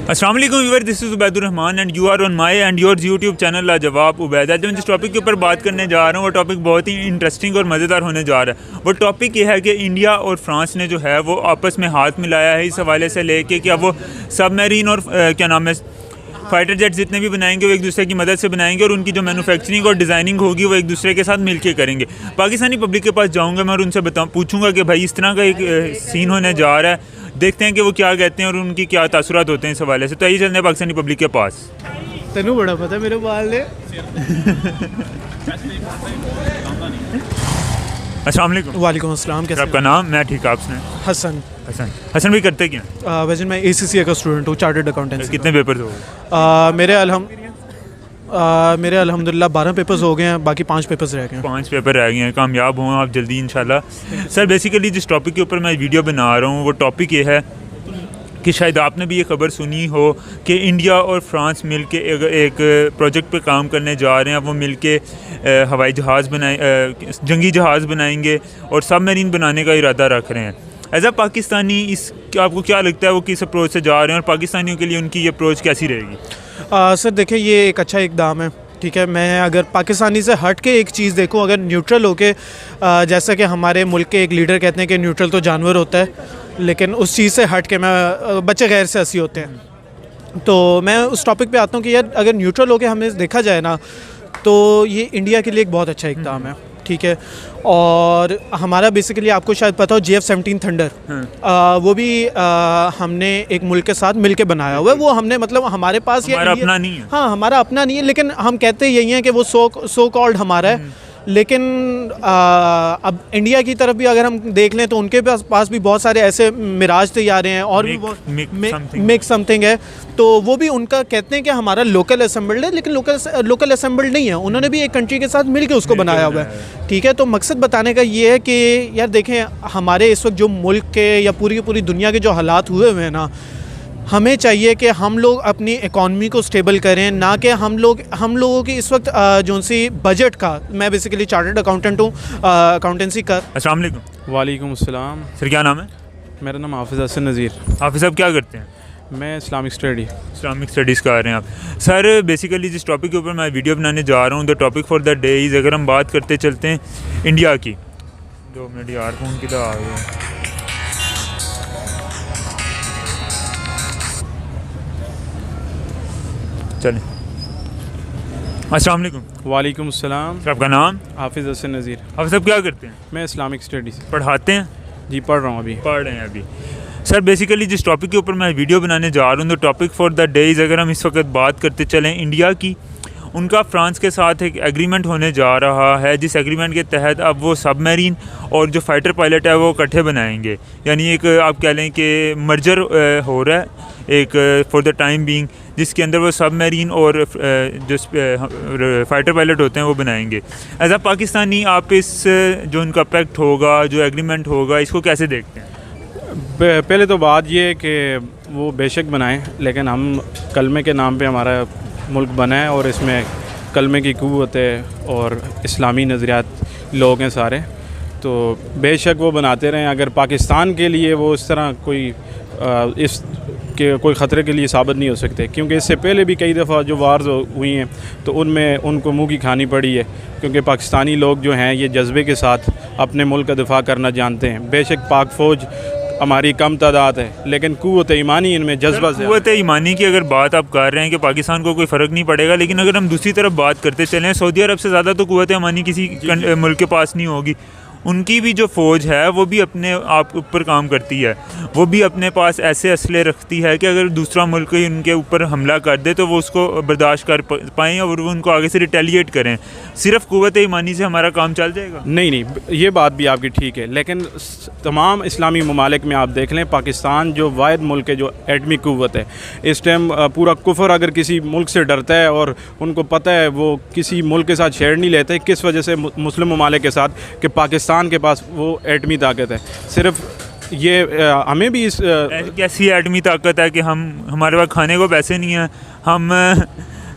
अस्सलाम वालेकुम viewer, this is Ubaidur Rahman and you are on my and your YouTube channel Lajawab Ubaid. आज मैं जिस टॉपिक के ऊपर बात करने जा रहा हूँ वो टॉपिक बहुत ही इंटरेस्टिंग और मज़ेदार होने जा रहा है। वो टॉपिक ये है कि इंडिया और फ्रांस ने जो है वो आपस में हाथ मिलाया है इस हवाले से लेके कि अब वो सबमरीन और क्या नाम है फाइटर जेट जितने भी बनाएंगे वो एक दूसरे की मदद से बनाएंगे और उनकी जो मैन्युफैक्चरिंग और डिज़ाइनिंग होगी वो एक दूसरे के साथ मिलके करेंगे। पाकिस्तानी पब्लिक के पास जाऊंगा मैं और उनसे पूछूंगा कि भाई इस तरह का एक सीन होने जा रहा है, देखते हैं कि वो क्या कहते हैं और उनकी क्या तासुरात होते हैं इस हवाले से। तो आइए चलते हैं पाकिस्तानी पब्लिक के पास। तेनू बड़ा पता है मेरे बाल ने। अस्सलाम वालेकुम। वालेकुम अस्सलाम। कैसे आपका नाम? मैं ठीक, आपने? हसन। हसन भाई करते क्या? वैसे मैं ACCA का स्टूडेंट हूँ, चार्टर्ड अकाउंटेंसी। कितने पेपर्स हो गए? मेरे अल्हम्दुलिल्लाह 12 पेपर्स हो गए हैं, बाकी 5 पेपर्स रह गए हैं। 5 पेपर रह गए हैं। कामयाब हों आप जल्दी इंशाल्लाह। सर बेसिकली जिस टॉपिक के ऊपर मैं वीडियो बना रहा हूँ वो टॉपिक ये है कि शायद आपने भी ये खबर सुनी हो कि इंडिया और फ्रांस मिलके एक प्रोजेक्ट पे काम करने जा रहे हैं। वो मिलके हवाई जहाज़ जंगी जहाज़ बनाएंगे और सबमरीन बनाने का इरादा रख रहे हैं। एज अ पाकिस्तानी इस आपको क्या लगता है वो किस अप्रोच से जा रहे हैं और पाकिस्तानियों के लिए उनकी ये अप्रोच कैसी रहेगी? सर देखिए, ये एक अच्छा इक़दाम है, ठीक है। मैं अगर पाकिस्तानी से हट के एक चीज़ देखूं, अगर न्यूट्रल होके, जैसा कि हमारे मुल्क के एक लीडर कहते हैं कि न्यूट्रल तो जानवर होता है, लेकिन उस चीज़ से हट के मैं बच्चे गैर सियासी होते हैं, तो मैं उस टॉपिक पे आता हूँ कि यार अगर न्यूट्रल होके हमें देखा जाए ना तो ये इंडिया के लिए एक बहुत अच्छा इक़दाम है, ठीक है। और हमारा बेसिकली आपको शायद पता हो JF-17 थंडर, वो भी हमने एक मुल्क के साथ मिलके बनाया हुआ है। वो हमने मतलब हमारे पास हमारा अपना नहीं है। हाँ, हमारा अपना नहीं है, लेकिन हम कहते यही हैं कि वो सो कॉल्ड हमारा है। लेकिन अब इंडिया की तरफ भी अगर हम देख लें तो उनके पास भी बहुत सारे ऐसे मिराज तैयारे हैं और भी बहुत मेक समथिंग है, तो वो भी उनका कहते हैं कि हमारा लोकल असेंबल्ड है, लेकिन लोकल असेंबल्ड नहीं है। उन्होंने भी एक कंट्री के साथ मिलकर उसको बनाया हुआ है, ठीक है। तो मकसद बताने का ये है कि यार देखें, हमारे इस वक्त जो मुल्क के या पूरी दुनिया के जो हालात हुए हैं ना, हमें चाहिए कि हम लोग अपनी इकॉनमी को स्टेबल करें, ना कि हम लोगों की इस वक्त जो सी बजट का, मैं बेसिकली चार्टर्ड अकाउंटेंट हूँ, अकाउंटेंसी का। अस्सलाम वालेकुम। वालेकुम अस्सलाम। सर क्या नाम है? मेरा नाम हाफिज़ हसन नज़ीर। हाफिज़ साहब क्या करते हैं? मैं इस्लामिक स्टडीज़ कर रहे हैं आप। सर बेसिकली जिस टॉपिक के ऊपर मैं वीडियो बनाने जा रहा हूँ, the topic for the day is, अगर हम बात करते चलते हैं इंडिया की। 2 मिनट यार, फ़ोन किधर आ गया? चलें। अस्सलाम वालेकुम। वालेकुम अस्सलाम। आपका नाम? हाफिज़ हसन नज़ीर। हाफिज़ साहब क्या करते हैं? मैं इस्लामिक स्टडीज़ पढ़ाते हैं? जी, पढ़ रहा हूँ, पढ़ रहे हैं अभी। सर बेसिकली जिस टॉपिक के ऊपर मैं वीडियो बनाने जा रहा हूँ, तो topic for the day is, अगर हम इस वक्त बात करते चलें इंडिया की, उनका फ्रांस के साथ एक एग्रीमेंट होने जा रहा है, जिस एग्रीमेंट के तहत अब वो सबमरीन और जो फाइटर पायलट है वो इकट्ठे बनाएंगे। यानी एक आप कह लें कि मर्जर हो रहा है एक फॉर द टाइम बीइंग, जिसके अंदर वो सबमरीन और जो फाइटर पायलट होते हैं वो बनाएंगे। एज अ पाकिस्तानी आप इस जो उनका पैक्ट होगा, जो एग्रीमेंट होगा, इसको कैसे देखते हैं? पहले तो बात ये है कि वो बेशक बनाएं, लेकिन हम कलमे के नाम पे हमारा मुल्क बना है और इसमें कलमे की क़ुव्वत है और इस्लामी नज़रियात लोग हैं सारे, तो बेशक वो बनाते रहें। अगर पाकिस्तान के लिए वो इस तरह कोई ख़तरे के लिए साबित नहीं हो सकते, क्योंकि इससे पहले भी कई दफ़ा जो वार्स हुई हैं तो उनमें उनको मुँह की खानी पड़ी है, क्योंकि पाकिस्तानी लोग जो हैं ये जज्बे के साथ अपने मुल्क का दिफ़ा करना जानते हैं। बेशक पाक फ़ौज हमारी कम तादाद है, लेकिन क़ुव्वत ईमानी इनमें जज्बा से। क़ुव्वत ईमानी की अगर बात आप कर रहे हैं कि पाकिस्तान को कोई फ़र्क नहीं पड़ेगा, लेकिन अगर हम दूसरी तरफ बात करते चलें, सऊदी अरब से ज़्यादा तो क़ुव्वत ईमानी किसी मुल्क के पास नहीं होगी। उनकी भी जो फ़ौज है वो भी अपने आप ऊपर काम करती है, वो भी अपने पास ऐसे असले रखती है कि अगर दूसरा मुल्क उनके ऊपर हमला कर दे तो वो उसको बर्दाश्त कर पाएँ और वो उनको आगे से रिटेलिएट करें। सिर्फ क़ुव्वत ईमानी से हमारा काम चल जाएगा? नहीं, ये बात भी आपकी ठीक है, लेकिन तमाम इस्लामी ममालिक में आप देख लें, पाकिस्तान जो वाहिद मुल्क है जो एटमी क़ुव्वत है, इस टाइम पूरा कुफर अगर किसी मुल्क से डरता है और उनको पता है वो किसी मुल्क के साथ शेयर नहीं लेते, किस वजह से मुस्लिम ममालिक के साथ, कि पाकिस्तान के पास वो एटमी ताकत है। सिर्फ ये हमें भी इस कैसी एटमी ताकत है कि हमारे पास खाने को पैसे नहीं हैं, हम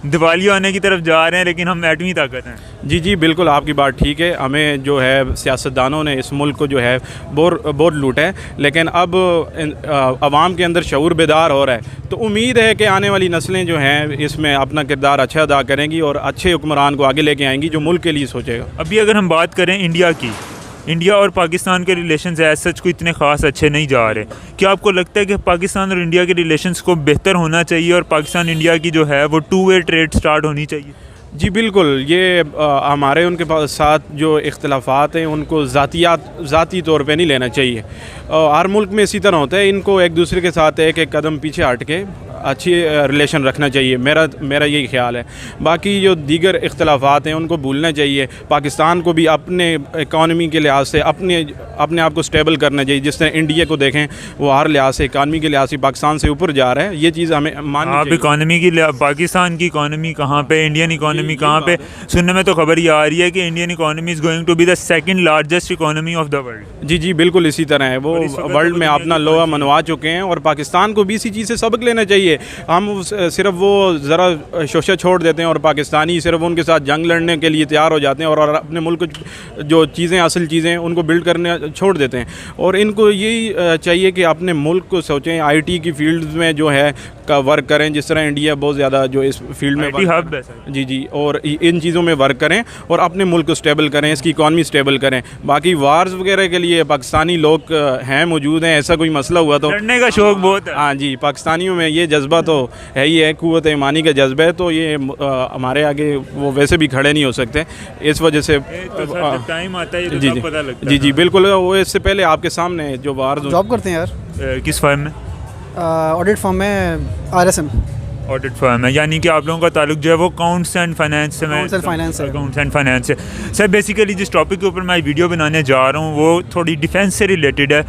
दिवाली आने की तरफ जा रहे हैं, लेकिन हम एटमी ताकत हैं। जी जी बिल्कुल, आपकी बात ठीक है। हमें जो है सियासतदानों ने इस मुल्क को जो है बहुत लूटा है, लेकिन अब आवाम के अंदर शऊर बेदार हो रहा है। तो उम्मीद है कि आने वाली नस्लें जो हैं इसमें अपना किरदार अच्छा अदा करेंगी और अच्छे हुक्मरान को आगे लेके आएंगी जो मुल्क के लिए सोचेगा। अभी अगर हम बात करें इंडिया की, इंडिया और पाकिस्तान के रिलेशंस एज सच को इतने ख़ास अच्छे नहीं जा रहे। क्या आपको लगता है कि पाकिस्तान और इंडिया के रिलेशंस को बेहतर होना चाहिए और पाकिस्तान इंडिया की जो है वो 2 वे ट्रेड स्टार्ट होनी चाहिए? जी बिल्कुल, ये हमारे उनके पास साथ जो इख्तलाफात हैं उनको ज़ाती तौर पे नहीं लेना चाहिए। हर मुल्क में इसी तरह होता है, इनको एक दूसरे के साथ एक एक कदम पीछे हट के अच्छी रिलेशन रखना चाहिए, मेरा यही ख्याल है। बाकी जो दीगर इख्तलाफात हैं उनको भूलना चाहिए। पाकिस्तान को भी अपने इकानमी के लिहाज से अपने आप को स्टेबल करना चाहिए। जिस तरह इंडिया को देखें, वो हर लिहाज से, इकानमी के लिहाज से पाकिस्तान से ऊपर जा रहा है। ये चीज़ हमें माननी चाहिए। इकानमी की पाकिस्तान की इकानमी कहाँ पे, इंडियन इकानमी कहाँ पे? सुनने में तो खबर ये आ रही है कि Indian economy is going to be the second largest economy of the world. जी जी बिल्कुल इसी तरह है। वो वर्ल्ड में अपना लोहा मनवा चुके हैं और पाकिस्तान को भी इसी चीज़ से सबक लेना चाहिए। हम सिर्फ वो ज़रा शोशा छोड़ देते हैं और पाकिस्तानी सिर्फ उनके साथ जंग लड़ने के लिए तैयार हो जाते हैं और अपने मुल्क जो चीज़ें, असल चीज़ें उनको बिल्ड करने छोड़ देते हैं। और इनको यही चाहिए कि अपने मुल्क को सोचें, आईटी की फील्ड में जो है का वर्क करें। जिस तरह इंडिया बहुत ज़्यादा जो इस फील्ड में हब है। जी जी, और इन चीज़ों में वर्क करें और अपने मुल्क को स्टेबल करें, इसकी इकॉनमी स्टेबल करें। बाकी वार्स वगैरह के लिए पाकिस्तानी लोग हैं, मौजूद हैं। ऐसा कोई मसला हुआ तो लड़ने का शौक बहुत है। हाँ जी, पाकिस्तानियों में ये जज्बा तो है ही है, कुव्वत ईमानी का जज्बा है। तो ये हमारे आगे वो वैसे भी खड़े नहीं हो सकते। इस वजह से टाइम आता है जी पता लगता है। जी जी बिल्कुल। वो इससे पहले आपके सामने जो वार्स जॉब करते हैं यार। किस फर्म में? ऑडिट फर्म में, RSM ऑडिट फर्म है, यानी कि आप लोगों का ताल्लुक जो है वो अकाउंट्स एंड फाइनेंस से Accounts and finance है। अकाउंट्स एंड फाइनेंस से। सर बेसिकली जिस टॉपिक के ऊपर मैं वीडियो बनाने जा रहा हूँ वो थोड़ी डिफेंस से रिलेटेड है।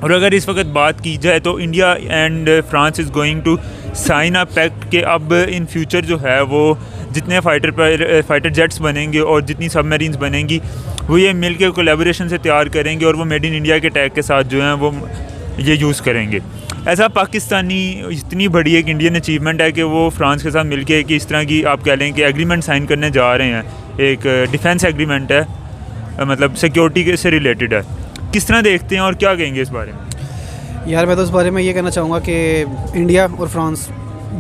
और अगर इस वक्त बात की जाए तो India and France is going to sign a pact के अब इन फ्यूचर जो है वो जितने फाइटर जेट्स बनेंगे और जितनी सबमरीन्स बनेंगी वो ये मिल के कोलेबोरेशन से तैयार करेंगे और वो मेड इन इंडिया के टैग के साथ जो हैं वो ये यूज़ करेंगे। ऐसा पाकिस्तानी इतनी बड़ी एक इंडियन अचीवमेंट है कि वो फ्रांस के साथ मिलके कि इस तरह की आप कह लें कि एग्रीमेंट साइन करने जा रहे हैं। एक डिफेंस एग्रीमेंट है, मतलब सिक्योरिटी से रिलेटेड है। किस तरह देखते हैं और क्या कहेंगे इस बारे में? यार मैं तो इस बारे में ये कहना चाहूँगा कि इंडिया और फ्रांस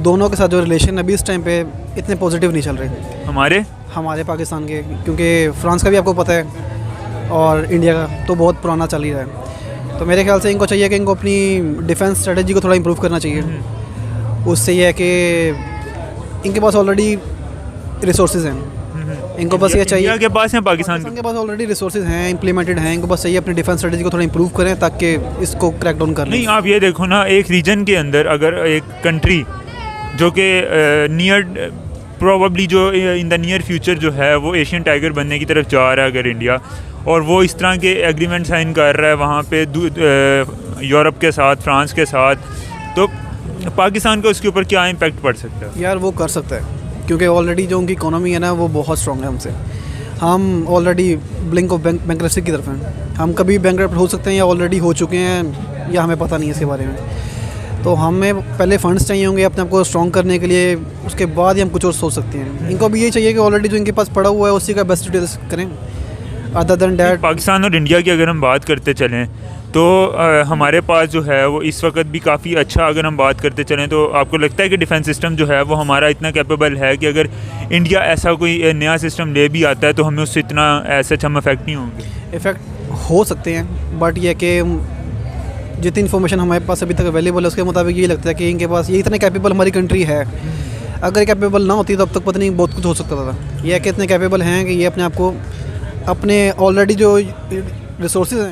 दोनों के साथ जो रिलेशन अभी इस टाइम पे इतने पॉजिटिव नहीं चल रहे हमारे पाकिस्तान के, क्योंकि फ्रांस का भी आपको पता है और इंडिया का तो बहुत पुराना चल ही रहा है। तो मेरे ख्याल से इनको चाहिए कि इनको अपनी डिफेंस स्ट्रेटजी को थोड़ा इम्प्रूव करना चाहिए। उससे ये है कि इनके पास ऑलरेडी रिसोर्सेज हैं, इनको बस ये चाहिए, इंडिया के पास है, पाकिस्तान के पास ऑलरेडी रिसोर्सेज हैं, इम्प्लीमेंटेड हैं। इनको बस चाहिए अपनी डिफेंस स्ट्रेटजी को थोड़ा इंप्रूव करें ताकि इसको क्रैक डाउन कर लें। नहीं, आप ये देखो ना, एक रीजन के अंदर अगर एक कंट्री जो कि नियर प्रोबेबली जो इन द नियर फ्यूचर जो है वो एशियन टाइगर बनने की तरफ जा रहा है, अगर इंडिया और वो इस तरह के एग्रीमेंट साइन कर रहा है वहाँ पे यूरोप के साथ, फ्रांस के साथ, तो पाकिस्तान को उसके ऊपर क्या इम्पैक्ट पड़ सकता है? यार वो कर सकता है क्योंकि ऑलरेडी जो उनकी इकोनॉमी है ना वो बहुत स्ट्रॉन्ग है हमसे। हम ऑलरेडी ब्लिंक ऑफ बैंक्रप्सी की तरफ हैं। हम कभी बैंक्रप्ट हो सकते हैं या ऑलरेडी हो चुके हैं या हमें पता नहीं है इसके बारे में। तो हमें पहले फंड्स चाहिए होंगे अपने आप को स्ट्रॉन्ग करने के लिए, उसके बाद ही हम कुछ और सोच सकते हैं। इनको भी ये चाहिए कि ऑलरेडी जो इनके पास पड़ा हुआ है उसी का बेस्ट यूटिलाइज करें। अदर देन डैट पाकिस्तान और इंडिया की अगर हम बात करते चलें तो हमारे पास जो है वो इस वक्त भी काफ़ी अच्छा, अगर हम बात करते चलें तो आपको लगता है कि डिफेंस सिस्टम जो है वो हमारा इतना कैपेबल है कि अगर इंडिया ऐसा कोई नया सिस्टम ले भी आता है तो हमें उससे इतना ऐसे हम अफेक्ट नहीं होंगे? इफ़ेक्ट हो सकते हैं, बट ये कि जितनी इन्फॉर्मेशन हमारे पास अभी तक अवेलेबल है उसके मुताबिक ये लगता है कि इनके पास ये इतने कैपेबल हमारी कंट्री है। अगर कैपेबल ना होती तो अब तक पता नहीं बहुत कुछ हो सकता था। ये कि इतने कैपेबल हैं कि ये अपने आप को अपने ऑलरेडी जो रिसोर्सेज हैं